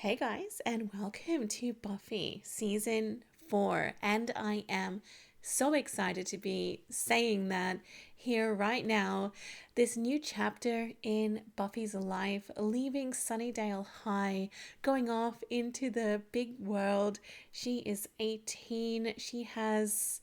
Hey guys, and welcome to Buffy Season 4. And I am so excited to be saying that here right now. This new chapter in Buffy's life, leaving Sunnydale High, going off into the big world. She is 18. She has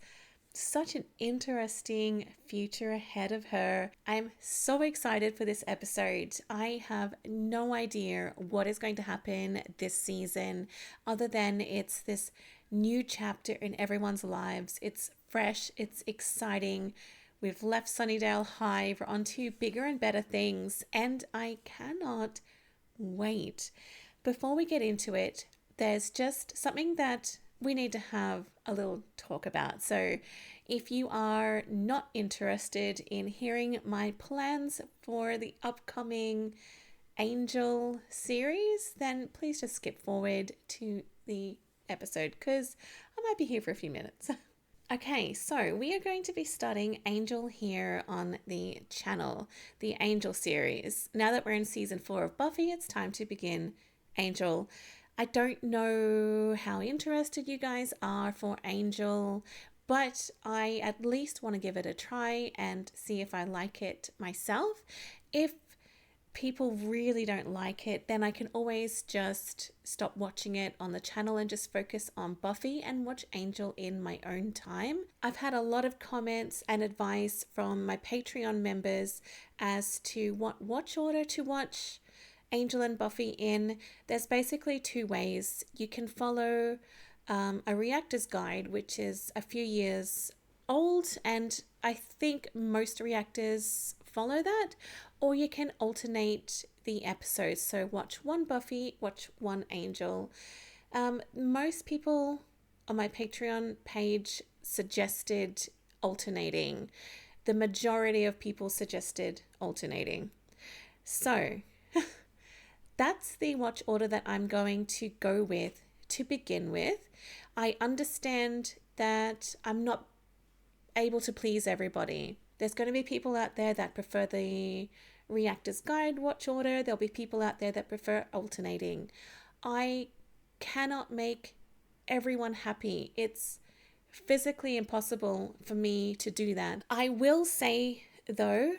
such an interesting future ahead of her. I'm so excited for this episode. I have no idea what is going to happen this season other than it's this new chapter in everyone's lives. It's fresh, it's exciting. We've left Sunnydale High, we're on to bigger and better things, and I cannot wait. Before we get into it, there's just something that we need to have a little talk about. So if you are not interested in hearing my plans for the upcoming Angel series, then please just skip forward to the episode because I might be here for a few minutes. Okay, so we are going to be starting Angel here on the channel, the Angel series. Now that we're in season 4 of Buffy, it's time to begin Angel. I don't know how interested you guys are for Angel, but I at least want to give it a try and see if I like it myself. If people really don't like it, then I can always just stop watching it on the channel and just focus on Buffy and watch Angel in my own time. I've had a lot of comments and advice from my Patreon members as to what watch order to watch Angel and Buffy in. There's basically two ways. You can follow a reactor's guide, which is a few years old, and I think most reactors follow that, or you can alternate the episodes. So watch one Buffy, watch one Angel. Most people on my Patreon page suggested alternating. The majority of people suggested alternating. So that's the watch order that I'm going to go with to begin with. I understand that I'm not able to please everybody. There's going to be people out there that prefer the Reactor's Guide watch order. There'll be people out there that prefer alternating. I cannot make everyone happy. It's physically impossible for me to do that. I will say, though,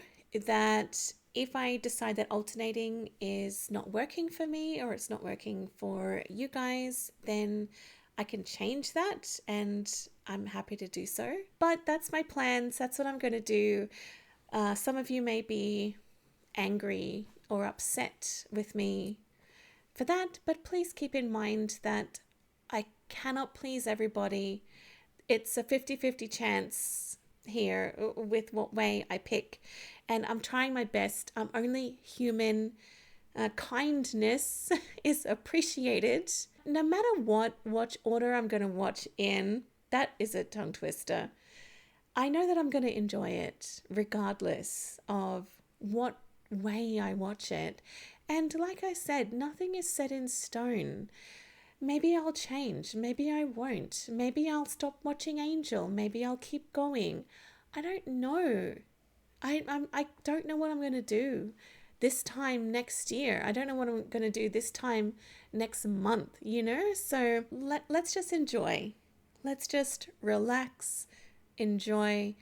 that if I decide that alternating is not working for me or it's not working for you guys, then I can change that and I'm happy to do so. But that's my plans. That's what I'm going to do. Some of you may be angry or upset with me for that, but please keep in mind that I cannot please everybody. It's a 50-50 chance here with what way I pick, and I'm trying my best. I'm only human. Kindness is appreciated. No matter what watch order I'm going to watch in, that is a tongue twister. I know that I'm going to enjoy it regardless of what way I watch it. And like I said, nothing is set in stone. Maybe I'll change. Maybe I won't. Maybe I'll stop watching Angel. Maybe I'll keep going. I don't know. I don't know what I'm going to do this time next year. I don't know what I'm going to do this time next month, So let's just enjoy. Let's just relax, enjoy,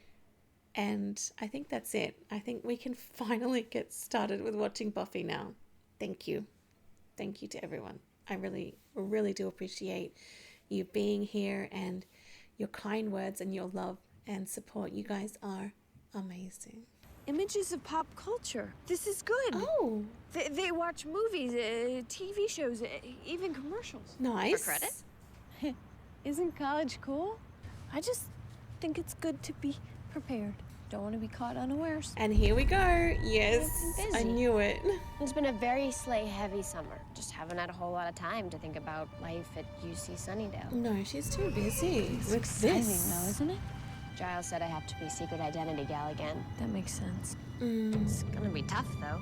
and I think that's it. I think we can finally get started with watching Buffy now. Thank you. Thank you to everyone. I really, really do appreciate you being here and your kind words and your love and support. You guys are amazing. Images of pop culture. This is good. Oh. They watch movies, TV shows, even commercials. Nice. For credit? Isn't college cool? I just think it's good to be prepared. Don't want to be caught unawares. And here we go. Yes, I knew it. It's been a very sleigh-heavy summer. Just haven't had a whole lot of time to think about life at UC Sunnydale. No, she's too busy. It's exciting, though, isn't it? Giles said I have to be secret identity gal again. That makes sense. It's gonna be tough, though.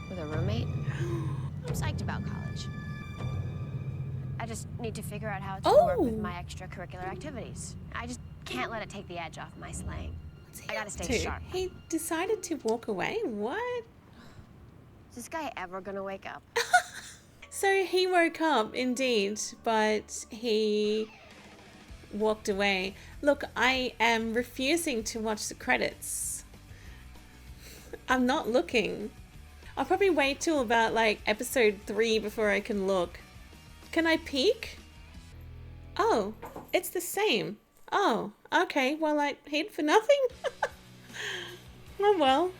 With a roommate. I'm psyched about college. I just need to figure out how it's gonna work with my extracurricular activities. I just can't let it take the edge off my slaying. I gotta stay sharp. He decided to walk away? What? Is this guy ever gonna wake up? So he woke up, indeed, but he walked away. Look, I am refusing to watch the credits. I'm not looking. I'll probably wait till about like episode 3 before I can look. Can I peek? Oh, it's the same. Oh, okay. Well, I hid for nothing. Oh well.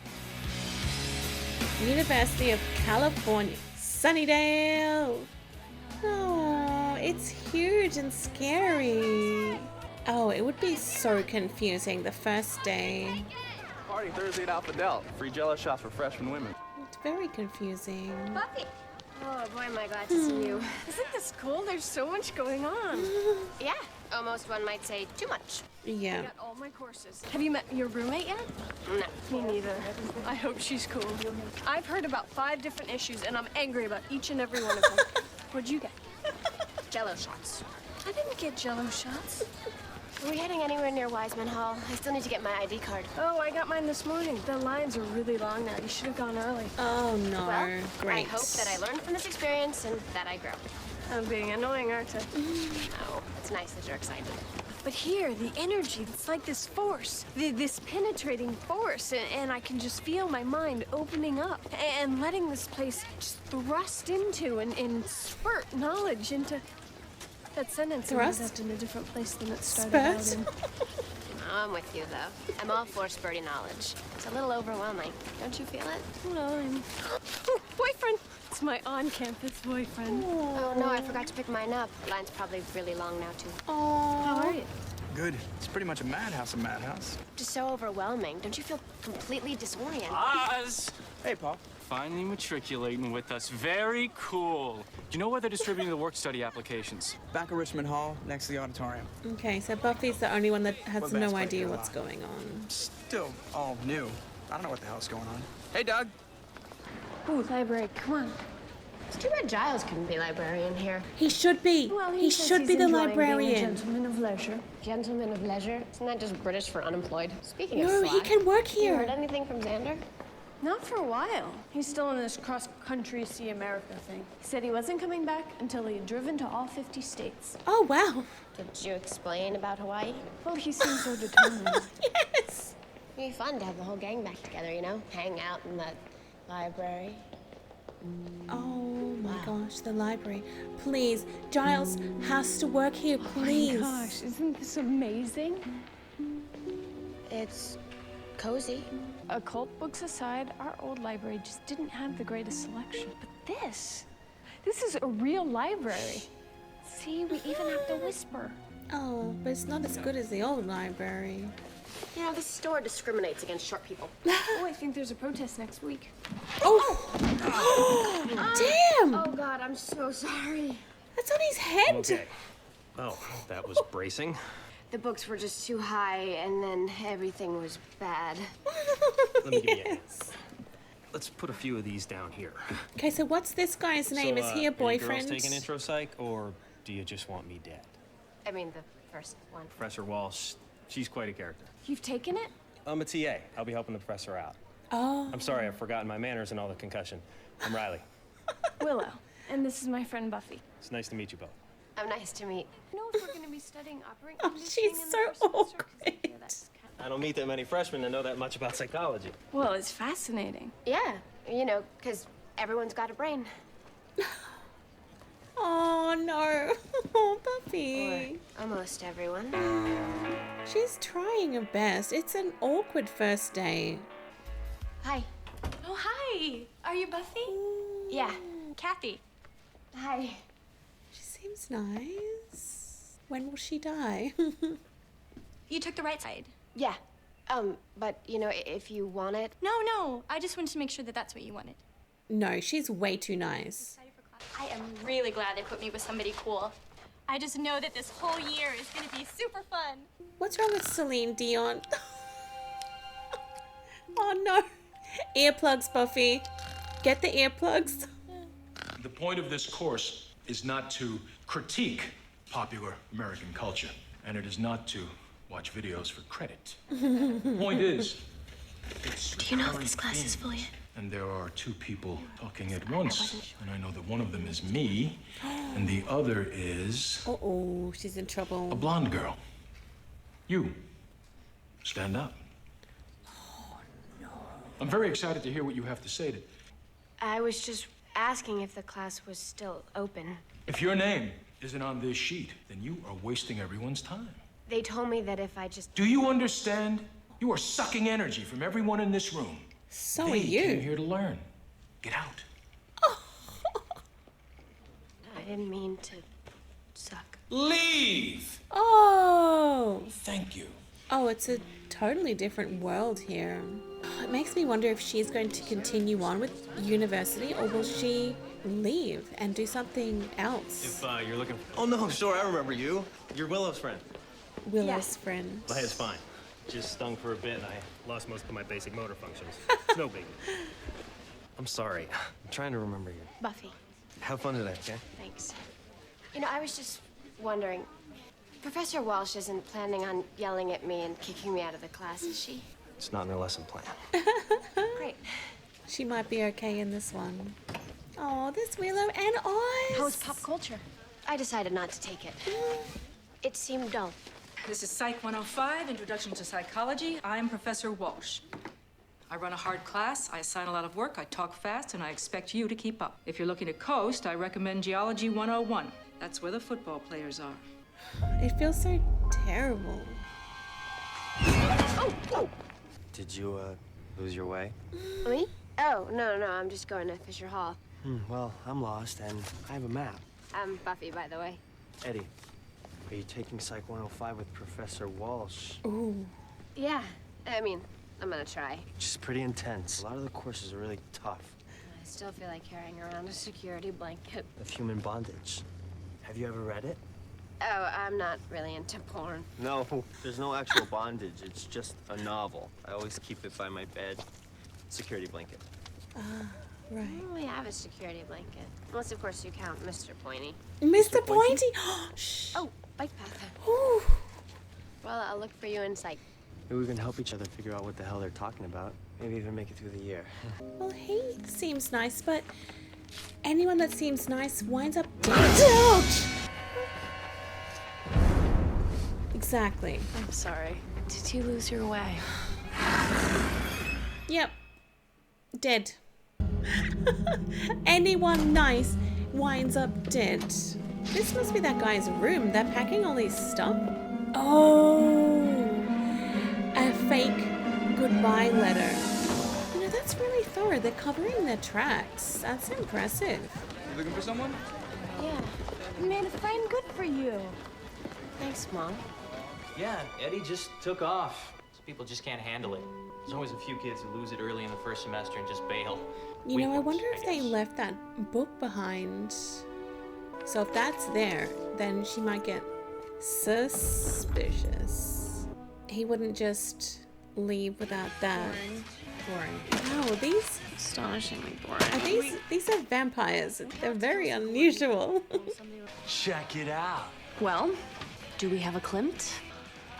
University of California, Sunnydale. Oh, it's huge and scary. Oh, it would be so confusing the first day. Party Thursday at Alpha Delt. Free Jello shots for freshman women. It's very confusing. Buffy! Oh, boy, am I glad to see you. Isn't this cool? There's so much going on. Yeah, almost one might say too much. Yeah. I got all my courses. Have you met your roommate yet? No. Me neither. I hope she's cool. I've heard about 5 different issues, and I'm angry about each and every one of them. What'd you get? Jello shots. I didn't get Jello shots. Are we heading anywhere near Wiseman Hall? I still need to get my ID card. Oh, I got mine this morning. The lines are really long now. You should have gone early. Oh no. Well, Great. I hope that I learned from this experience and that I grow. I'm being annoying, aren't I? Oh, it's nice that you're excited. But here, the energy, it's like this force, this penetrating force, and I can just feel my mind opening up and letting this place just thrust into and spurt knowledge into... That sentence ended up in a different place than it started out in. I'm with you, though. I'm all for spurty knowledge. It's a little overwhelming. Don't you feel it? Well, I'm... Oh, boyfriend! It's my on-campus boyfriend. Oh, no, I forgot to pick mine up. Line's probably really long now, too. How are you? Good. It's pretty much a madhouse. Just so overwhelming. Don't you feel completely disoriented? Oz! Hey, Paul. Finally matriculating with us. Very cool. Do you know where they're distributing the work-study applications? Back at Richmond Hall, next to the auditorium. Okay, so Buffy's the only one that has What no best way idea to what's lie? going on. Still all new. I don't know what the hell's going on. Hey, Doug. Ooh, library, come on. It's too bad Giles couldn't be librarian here. He should be. Well, he says should he's be the enjoying being a librarian. gentleman of leisure. Gentleman of leisure? Isn't that just British for unemployed? Speaking of No, he slack, can work you here. heard anything from Xander? Not for a while. He's still in this cross-country see America thing. He said he wasn't coming back until he had driven to all 50 states. Oh wow. Did you explain about Hawaii? Well, he seems so determined. Yes. It'd be fun to have the whole gang back together, you know? Hang out in that library. Oh my gosh, the library. Please, Giles has to work here, please. Oh my gosh, isn't this amazing? It's cozy. Occult books aside, our old library just didn't have the greatest selection. But this is a real library. See, we even have to whisper. Oh, but it's not as good as the old library. You know, this store discriminates against short people. Oh, I think there's a protest next week. Oh! Damn! Oh, God, I'm so sorry. That's on his head! Okay. Oh, that was bracing. The books were just too high, and then everything was bad. Let me give you a hand. Yes. Let's put a few of these down here. Okay, so what's this guy's name? Is he a boyfriend? Are you girls taking intro psych, or do you just want me dead? I mean, the first one. Professor Walsh, she's quite a character. You've taken it? I'm a TA. I'll be helping the professor out. Oh. I'm sorry, I've forgotten my manners and all the concussion. I'm Riley. Willow. And this is my friend Buffy. It's nice to meet you both. I'm nice to meet. You know if we're going to be studying operating Oh, conditioning she's in the so first semester? 'Cause I awkward. hear that's kind I don't meet that many freshmen that know that much about psychology. Well, it's fascinating. Yeah, you know, because everyone's got a brain. Oh no. Oh, Buffy. Or almost everyone. She's trying her best. It's an awkward first day. Hi. Oh, hi. Are you Buffy? Yeah. Kathy. Hi. She seems nice. When will she die? You took the right side. Yeah. But, you know, if you want it. No. I just wanted to make sure that that's what you wanted. No, she's way too nice. I am really glad they put me with somebody cool. I just know that this whole year is going to be super fun. What's wrong with Celine Dion? Oh no. Earplugs, Buffy. Get the earplugs. The point of this course is not to critique popular American culture, and it is not to watch videos for credit. The point is, it's Do you know if this class is fully And there are two people talking at once. And I know that one of them is me, and the other is... Uh-oh, she's in trouble. a blonde girl. You. Stand up. Oh, no. I'm very excited to hear what you have to say. I was just asking if the class was still open. If your name isn't on this sheet, then you are wasting everyone's time. They told me that if I just... Do you understand? You are sucking energy from everyone in this room. So they are you. came here to learn. Get out. I didn't mean to suck. Leave! Oh! Thank you. Oh, it's a totally different world here. It makes me wonder if she's going to continue on with university or will she leave and do something else? If you're looking... Oh, no, sure, I remember you. You're Willow's friend. Willow's friend. But it's fine. Just stung for a bit and I lost most of my basic motor functions. It's no biggie. I'm sorry. I'm trying to remember you. Buffy. Have fun today, okay? Thanks. You know, I was just wondering, Professor Walsh isn't planning on yelling at me and kicking me out of the class, is she? It's not in her lesson plan. Great. She might be okay in this one. Oh, this Willow and Oz. How's pop culture? I decided not to take it. It seemed dull. This is Psych 105, Introduction to Psychology. I'm Professor Walsh. I run a hard class, I assign a lot of work, I talk fast, and I expect you to keep up. If you're looking to coast, I recommend Geology 101. That's where the football players are. It feels so terrible. Did you, lose your way? Me? Oh, no, I'm just going to Fisher Hall. Well, I'm lost and I have a map. I'm Buffy, by the way. Eddie, are you taking Psych 105 with Professor Walsh? Ooh. Yeah, I mean, I'm gonna try. She's pretty intense. A lot of the courses are really tough. I still feel like carrying around a security blanket. Of human bondage. Have you ever read it? Oh, I'm not really into porn. No, there's no actual bondage. It's just a novel. I always keep it by my bed. Security blanket. Right. I don't really have a security blanket. Unless, of course, you count Mr. Pointy. Mr. Pointy? Shh. Oh, bike path. Ooh. Well, I'll look for you in Psych. Maybe we can help each other figure out what the hell they're talking about. Maybe even make it through the year. Well, he seems nice, but anyone that seems nice winds up dead. Ouch! Exactly. I'm sorry. Did you lose your way? Yep. Dead. Anyone nice winds up dead. This must be that guy's room. They're packing all these stuff. Oh, a fake goodbye letter. You know, that's really thorough. They're covering their tracks. That's impressive. You looking for someone? Yeah. You made a friend. Good for you. Thanks, Mom. Yeah, Eddie just took off. Some people just can't handle it. There's always a few kids who lose it early in the first semester and just bail. You know, I wonder if they left that book behind. So if that's there, then she might get suspicious. He wouldn't just leave without that. Boring. Wow, these Astonishingly boring. are these are vampires. They're very unusual. Check it out. Well, do we have a Klimt?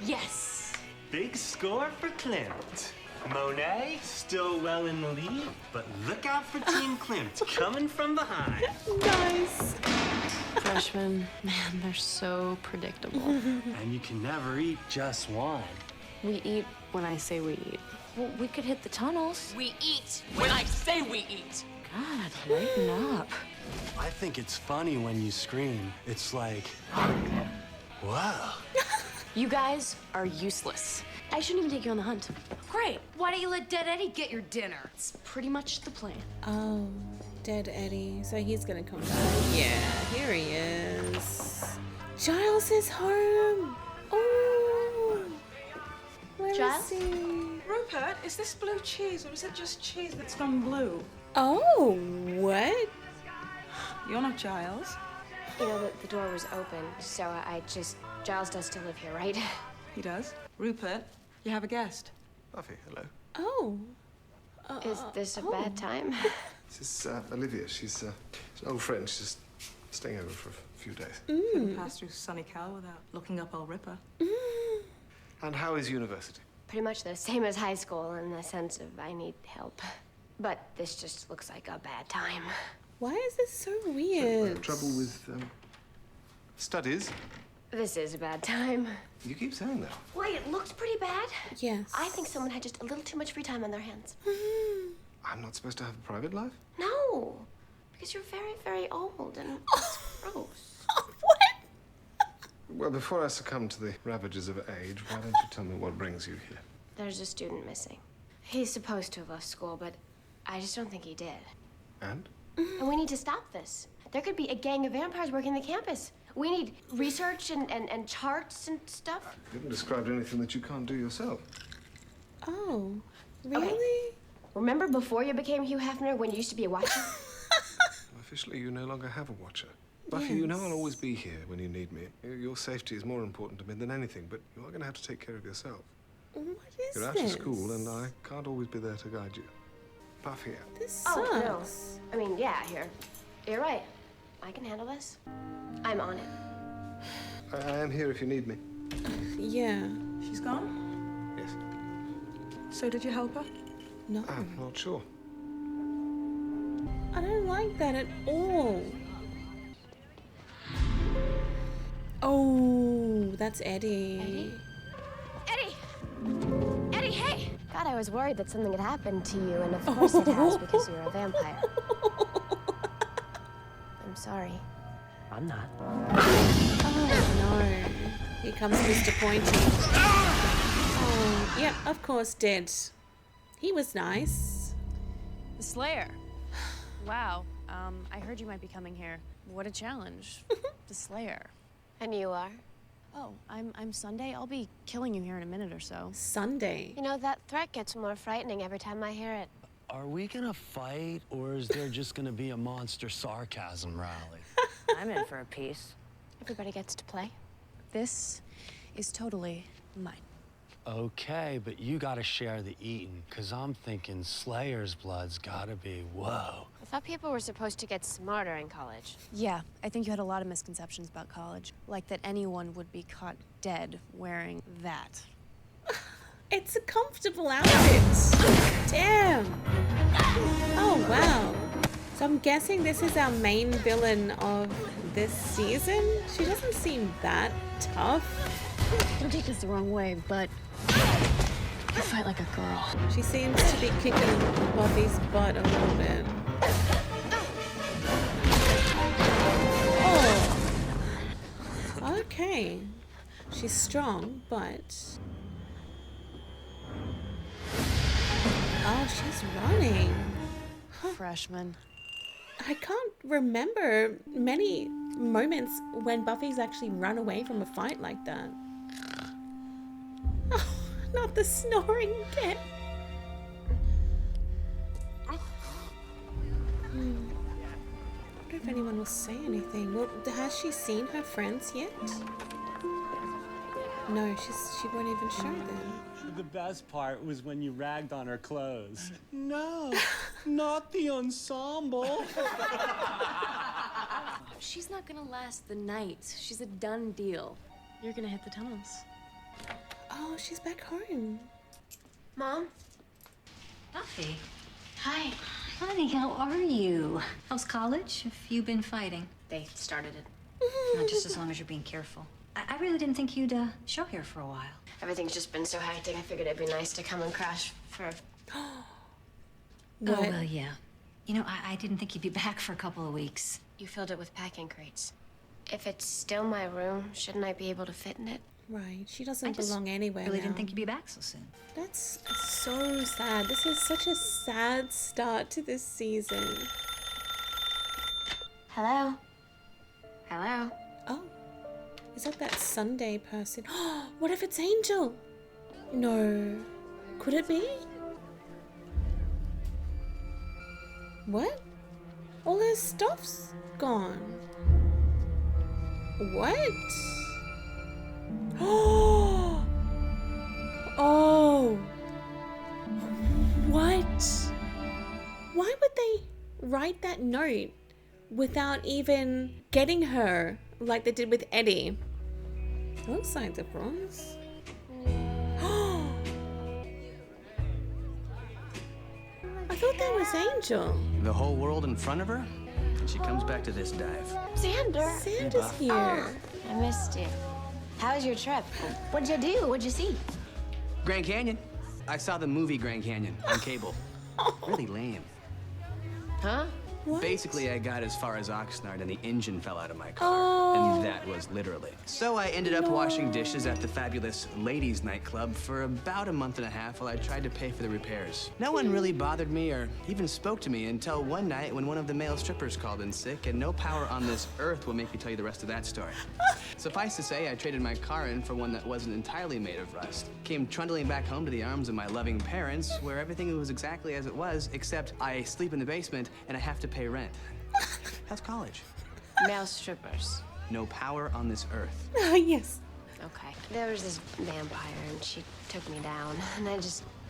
Yes. Big score for Klimt. Monet still well in the lead, but look out for Team Klimt coming from behind. Nice. Freshmen, man, they're so predictable. And you can never eat just one. We eat when I say we eat. Well, we could hit the tunnels. We eat when I say we eat. God, lighten up. I think it's funny when you scream. It's like, whoa. You guys are useless. I shouldn't even take you on the hunt. Great. Why don't you let Dead Eddie get your dinner? It's pretty much the plan. Oh, dead Eddie. So he's gonna come back. Yeah, here he is. Giles is home. Oh, where Giles? is he? Rupert, is this blue cheese or is it just cheese that's gone blue? Oh, what? You're not Giles. You know, the door was open, so Giles does still live here, right? He does. Rupert, you have a guest. Buffy, hello. Oh. Is this a bad time? This is Olivia. She's an old friend. She's just staying over for a few days. Couldn't pass through Sunny Cal without looking up old Ripper. And how is university? Pretty much the same as high school in the sense of I need help. But this just looks like a bad time. Why is this so weird? Trouble with studies? This is a bad time. You keep saying that. Wait, it looks pretty bad. Yes. I think someone had just a little too much free time on their hands. I'm not supposed to have a private life? No, because you're very, very old and it's gross. Well, before I succumb to the ravages of age, why don't you tell me what brings you here? There's a student missing. He's supposed to have left school, but I just don't think he did. And? And we need to stop this. There could be a gang of vampires working the campus. We need research and charts and stuff. You haven't described anything that you can't do yourself. Oh, really? Okay. Remember before you became Hugh Hefner when you used to be a watcher? Officially, you no longer have a watcher. Buffy, you know I'll always be here when you need me. Your safety is more important to me than anything, but you are going to have to take care of yourself. What is You're out of school, and I can't always be there to guide you. Buffy. This sucks. Oh, no. I mean, yeah, you're right. I can handle this. I'm on it. I am here if you need me. Yeah. She's gone? Yes. So did you help her? No. I'm not sure. I don't like that at all. Oh, that's Eddie. Eddie! Eddie, hey! God, I was worried that something had happened to you, and of course it has because you're a vampire. I'm sorry. I'm not. Oh, no. Here comes Mr. Pointy. Oh, yep, of course, dead. He was nice. The Slayer. Wow. I heard you might be coming here. What a challenge. The Slayer. And you are? Oh, I'm Sunday. I'll be killing you here in a minute or so. Sunday? You know, that threat gets more frightening every time I hear it. Are we gonna fight, or is there just gonna be a monster sarcasm rally? I'm in for a piece. Everybody gets to play. This is totally mine. Okay, but you gotta share the eating, cause I'm thinking Slayer's blood's gotta be, whoa. I thought people were supposed to get smarter in college. Yeah, I think you had a lot of misconceptions about college. Like that anyone would be caught dead wearing that. It's a comfortable outfit. Damn. Oh, wow. So I'm guessing this is our main villain of this season. She doesn't seem that tough. Don't take this the wrong way, but you fight like a girl. She seems to be kicking Buffy's butt a little bit. Oh. Okay. She's strong, but... Oh, she's running. Freshman. I can't remember many moments when Buffy's actually run away from a fight like that. Oh, not the snoring again. I wonder if anyone will say anything. Well, has she seen her friends yet? No, she won't even show them. The best part was when you ragged on her clothes. No, not the ensemble. She's not gonna last the night. She's a done deal. You're gonna hit the tunnels. Oh, she's back home. Mom? Buffy. Hi. Honey, how are you? How's college? Have you been fighting? They started it. Not just as long as you're being careful. I really didn't think you'd show here for a while. Everything's just been so hectic. I figured it'd be nice to come and crash for... Oh, well, yeah. You know, I didn't think you'd be back for a couple of weeks. You filled it with packing crates. If it's still my room, shouldn't I be able to fit in it? Right, she doesn't belong anywhere really now. didn't think you'd be back so soon. That's so sad. This is such a sad start to this season. Hello? Hello? Oh. Is that Sunday person? What if it's Angel? No. Could it be? What? All her stuff's gone. What? Oh. What? Why would they write that note without even getting her like they did with Eddie? Looks like the bronze. I thought that was Angel. The whole world in front of her, and she comes back to this dive. Xander. Xander's here. I missed you. How was your trip? What'd you do? What'd you see? Grand Canyon. I saw the movie Grand Canyon on cable. Really lame. Huh? What? Basically, I got as far as Oxnard and the engine fell out of my car. And that was literally. So I ended up washing dishes at the fabulous ladies' nightclub for about a month and a half while I tried to pay for the repairs. No one really bothered me or even spoke to me until one night when one of the male strippers called in sick, and no power on this earth will make me tell you the rest of that story. Suffice to say, I traded my car in for one that wasn't entirely made of rust. Came trundling back home to the arms of my loving parents, where everything was exactly as it was, except I sleep in the basement and I have to pay rent. How's college? Male strippers. No power on this earth. Oh, yes. Okay. There was this vampire and she took me down. And I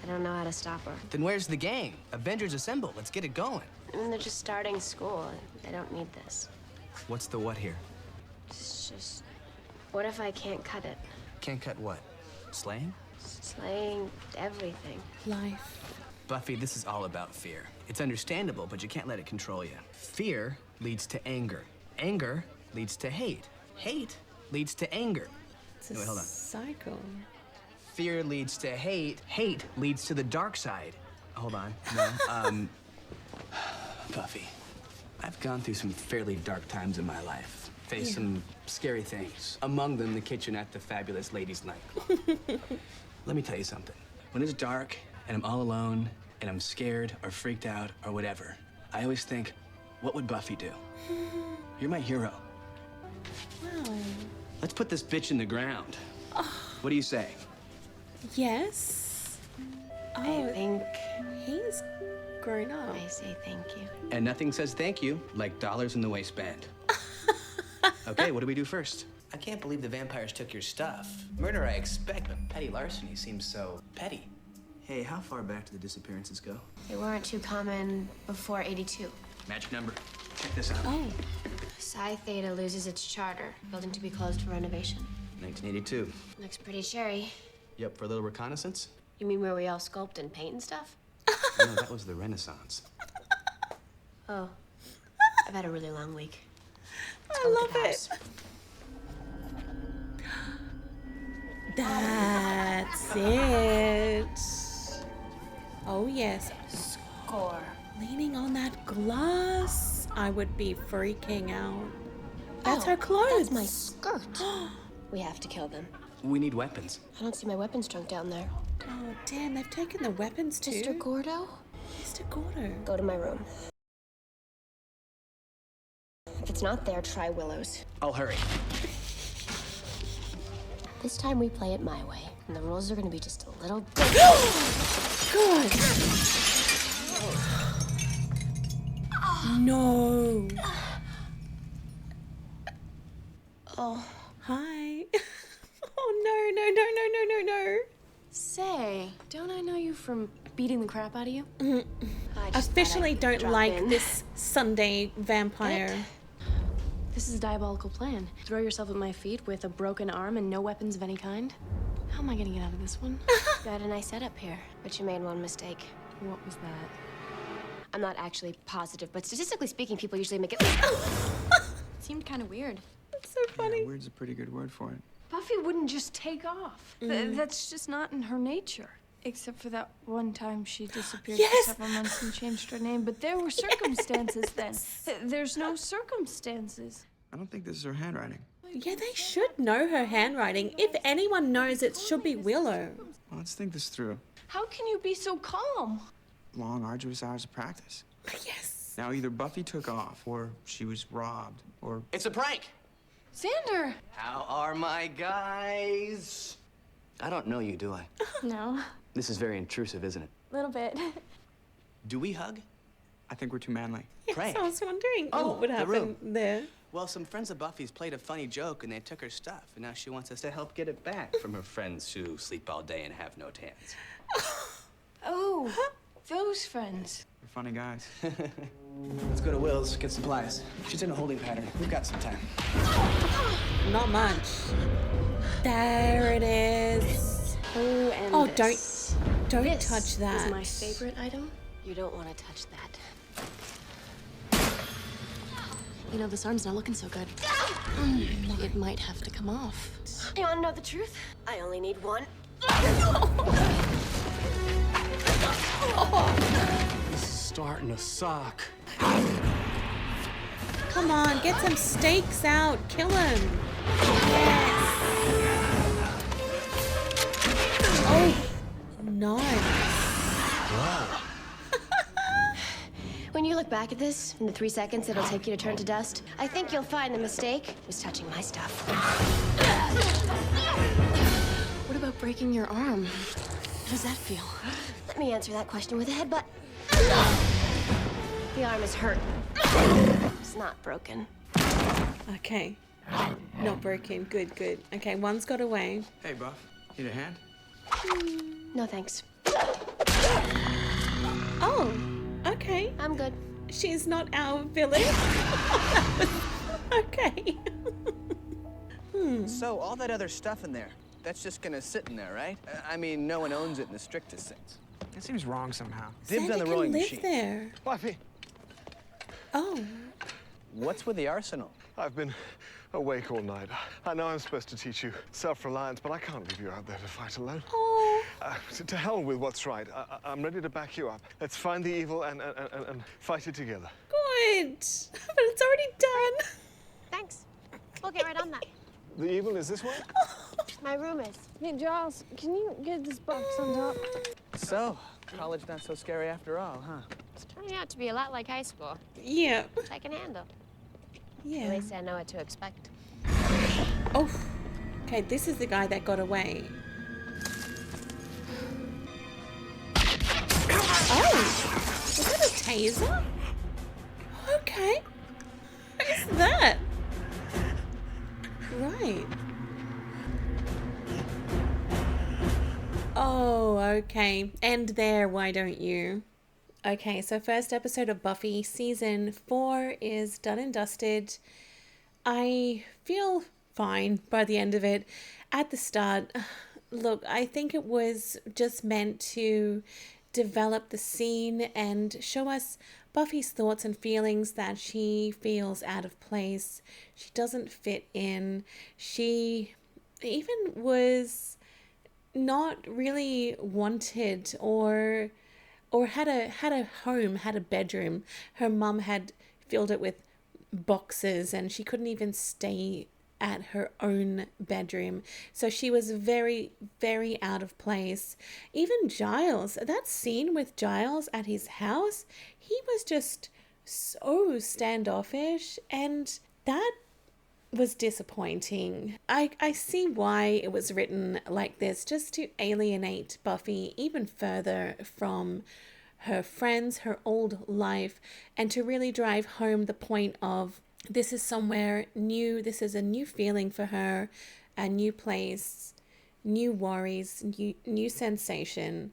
don't know how to stop her. Then where's the gang? Avengers Assemble. Let's get it going. And they're just starting school. They don't need this. What's the what here? It's just, what if I can't cut it? Can't cut what? Slaying? Slaying everything. Life. Buffy, this is all about fear. It's understandable, but you can't let it control you. Fear leads to anger. Anger leads to hate. Hate leads to anger. It's a Wait, hold on. cycle. Fear leads to hate. Hate leads to the dark side. Hold on. No. Buffy, I've gone through some fairly dark times in my life. Faced some scary things. Among them, the kitchen at the fabulous ladies' nightclub. Let me tell you something. When it's dark and I'm all alone and I'm scared or freaked out or whatever, I always think, what would Buffy do? You're my hero. Wow. Let's put this bitch in the ground. What do you say? Yes. I think he's grown up. I say thank you. And nothing says thank you like dollars in the waistband. Okay, what do we do first? I can't believe the vampires took your stuff. Murder I expect, but petty larceny seems so petty. Hey, how far back do the disappearances go? They weren't too common before 82. Magic number. Check this out. Oh. Psi Theta loses its charter. Building to be closed for renovation. 1982. Looks pretty cherry. You up for a little reconnaissance? You mean where we all sculpt and paint and stuff? No, that was the Renaissance. Oh. I've had a really long week. I love it. That's it. Oh, yes. Score. Leaning on that glass, I would be freaking out. That's her clothes. That's my skirt. We have to kill them. We need weapons. I don't see my weapons trunk down there. Oh, damn, they've taken the weapons too. Mr. Gordo? Mr. Gordo. Go to my room. If it's not there, try Willow's. I'll hurry. This time we play it my way, and the rules are gonna be just a little God. No. Oh. Hi. Oh, no. Say, don't I know you from beating the crap out of you? Officially don't like this Sunday vampire. This is a diabolical plan. Throw yourself at my feet with a broken arm and no weapons of any kind? How am I gonna get out of this one? Got a nice setup here, but you made one mistake. What was that? I'm not actually positive, but statistically speaking, people usually make it. Seemed kind of weird. That's so funny. Yeah, weird's a pretty good word for it. Buffy wouldn't just take off. That's just not in her nature. Except for that one time she disappeared for several months and changed her name. But there were circumstances then. There's no circumstances. I don't think this is her handwriting. Yeah, they should know her handwriting. If anyone knows, it should be Willow. Well, let's think this through. How can you be so calm? Long, arduous hours of practice. Yes. Now, either Buffy took off, or she was robbed, or... It's a prank! Xander! How are my guys? I don't know you, do I? No, This is very intrusive, isn't it? a little bit. Do we hug? I think we're too manly. Yes, Prank. I was wondering what would the happen room. there. Well, some friends of Buffy's played a funny joke and they took her stuff, and now she wants us to help get it back from her friends who sleep all day and have no tans. Oh, those friends. We're funny guys. Let's go to Will's, get supplies. She's in a holding pattern. We've got some time. Not much. There it is. Oh, and Oh, this. don't This touch that. is my favorite item. You don't want to touch that. You know, this arm's not looking so good. It might have to come off. You want to know the truth? I only need one. This is starting to suck. Come on, get some stakes out. Kill him. Yes. Oh, nice. When you look back at this, in the 3 seconds it'll take you to turn to dust, I think you'll find the mistake was touching my stuff. What about breaking your arm? How does that feel? Let me answer that question with a headbutt. The arm is hurt. It's not broken. Okay. Not broken. Good, good. Okay, one's got away. Hey, Buff. Need a hand? No thanks. Oh, okay. I'm good. She's not our villain. Okay. So, all that other stuff in there, that's just gonna sit in there, right? I mean, no one owns it in the strictest sense. It seems wrong somehow. Dibs Santa on the can rowing live machine. there. Buffy, Oh. What's with the arsenal? I've been awake all night. I know I'm supposed to teach you self-reliance, but I can't leave you out there to fight alone. Oh. To hell with what's right. I'm ready to back you up. Let's find the evil and fight it together. Good. But it's already done. Thanks. We'll get right on that. The evil is this one? My room is. Hey, Giles, can you get this box on top? So, college not so scary after all, huh? It's turning out to be a lot like high school. Yeah. Which I can handle. Yeah. At least I know what to expect. Oh. Okay, this is the guy that got away. Oh. Was that a taser? Okay. What is that? Right. Oh, okay. End there, why don't you? Okay, so first episode of Buffy season 4 is done and dusted. I feel fine by the end of it. At the start, look, I think it was just meant to develop the scene and show us Buffy's thoughts and feelings, that she feels out of place. She doesn't fit in. She even was not really wanted or had a home, had a bedroom. Her mum had filled it with boxes and she couldn't even stay at her own bedroom. So she was very, very out of place. Even Giles, that scene with Giles at his house, he was just so standoffish, and that was disappointing. I see why it was written like this, just to alienate Buffy even further from her friends, her old life, and to really drive home the point of this is somewhere new, this is a new feeling for her, a new place, new worries, new sensation.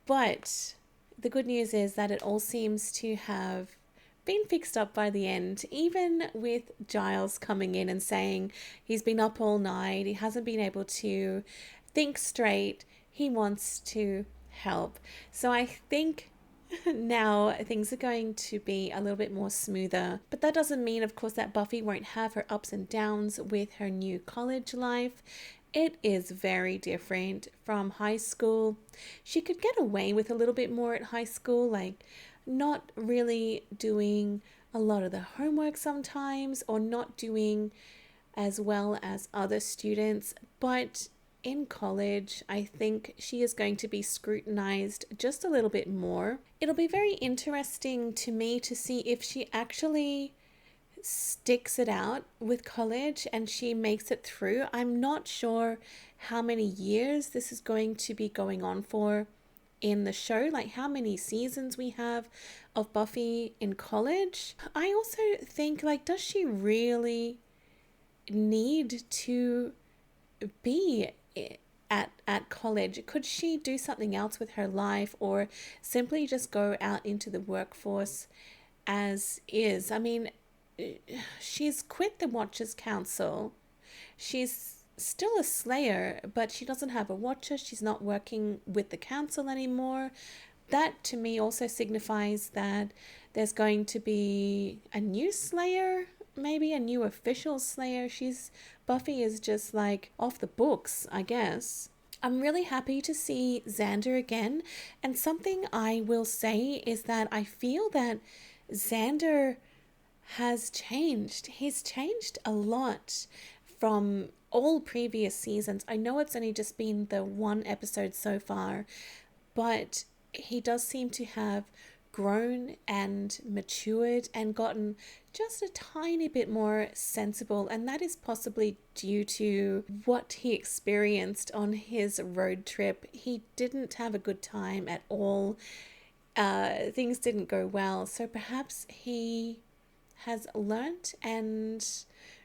But the good news is that it all seems to have been fixed up by the end, even with Giles coming in and saying he's been up all night, he hasn't been able to think straight, he wants to help. So I think now things are going to be a little bit more smoother, but that doesn't mean, of course, that Buffy won't have her ups and downs with her new college life. It is very different from high school. She could get away with a little bit more at high school, like not really doing a lot of the homework sometimes, or not doing as well as other students, but in college, I think she is going to be scrutinized just a little bit more. It'll be very interesting to me to see if she actually sticks it out with college and she makes it through. I'm not sure how many years this is going to be going on for in the show, like how many seasons we have of Buffy in college. I also think, like, does she really need to be at college? Could she do something else with her life, or simply just go out into the workforce as is? I mean, she's quit the Watchers Council. She's still a Slayer, but she doesn't have a Watcher. She's not working with the council anymore. that to me also signifies that there's going to be a new Slayer, maybe a new official Slayer. Buffy is just like off the books, I guess. I'm really happy to see Xander again, and something I will say is that I feel that Xander has changed. He's changed a lot from all previous seasons. I know it's only just been the one episode so far, but he does seem to have grown and matured and gotten just a tiny bit more sensible, and that is possibly due to what he experienced on his road trip. He didn't have a good time at all. Things didn't go well, so perhaps he has learnt and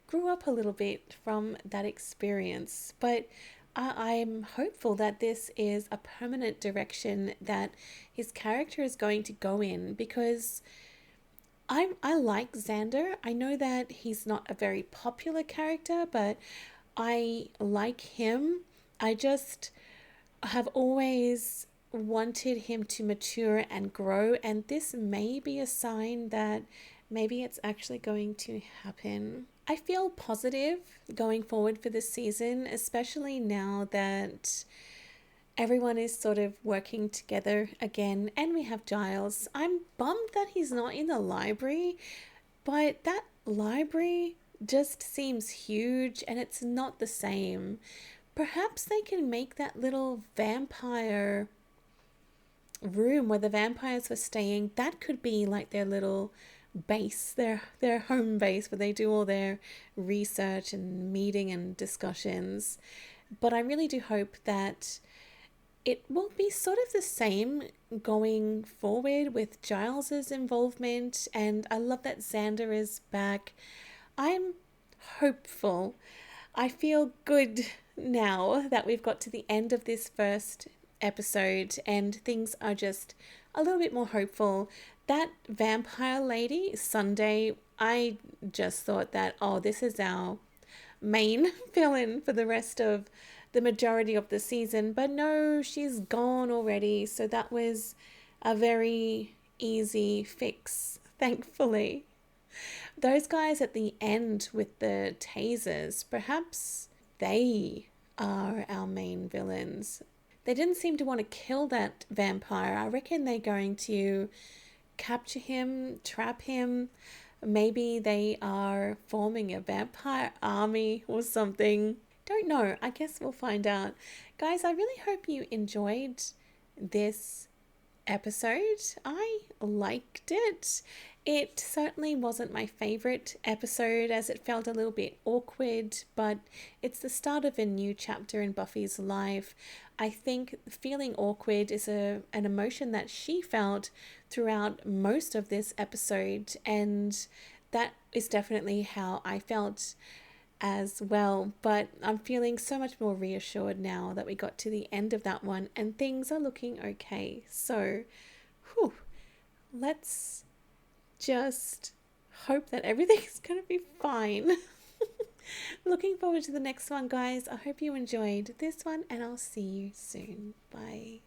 grew up a little bit from that experience. But I'm hopeful that this is a permanent direction that his character is going to go in, because I like Xander. I know that he's not a very popular character, but I like him. I just have always wanted him to mature and grow, and this may be a sign that maybe it's actually going to happen. I feel positive going forward for this season, especially now that everyone is sort of working together again, and we have Giles. I'm bummed that he's not in the library, but that library just seems huge and it's not the same. Perhaps they can make that little vampire room where the vampires were staying, that could be like their little base, their home base, where they do all their research and meeting and discussions. But I really do hope that it will be sort of the same going forward with Giles's involvement, and I love that Xander is back. I'm hopeful. I feel good now that we've got to the end of this first episode and things are just a little bit more hopeful. That vampire lady, Sunday, I just thought that, oh, this is our main villain for the rest of the majority of the season, but no, she's gone already, so that was a very easy fix, thankfully. Those guys at the end with the tasers, perhaps they are our main villains. They didn't seem to want to kill that vampire. I reckon they're going to capture him, trap him. Maybe they are forming a vampire army or something. Don't know. I guess we'll find out. Guys, I really hope you enjoyed this episode. I liked it. It certainly wasn't my favorite episode as it felt a little bit awkward, but it's the start of a new chapter in Buffy's life. I think feeling awkward is an emotion that she felt throughout most of this episode, and that is definitely how I felt as well. But I'm feeling so much more reassured now that we got to the end of that one and things are looking okay. So, let's just hope that everything's going to be fine. Looking forward to the next one, guys. I hope you enjoyed this one and I'll see you soon. Bye.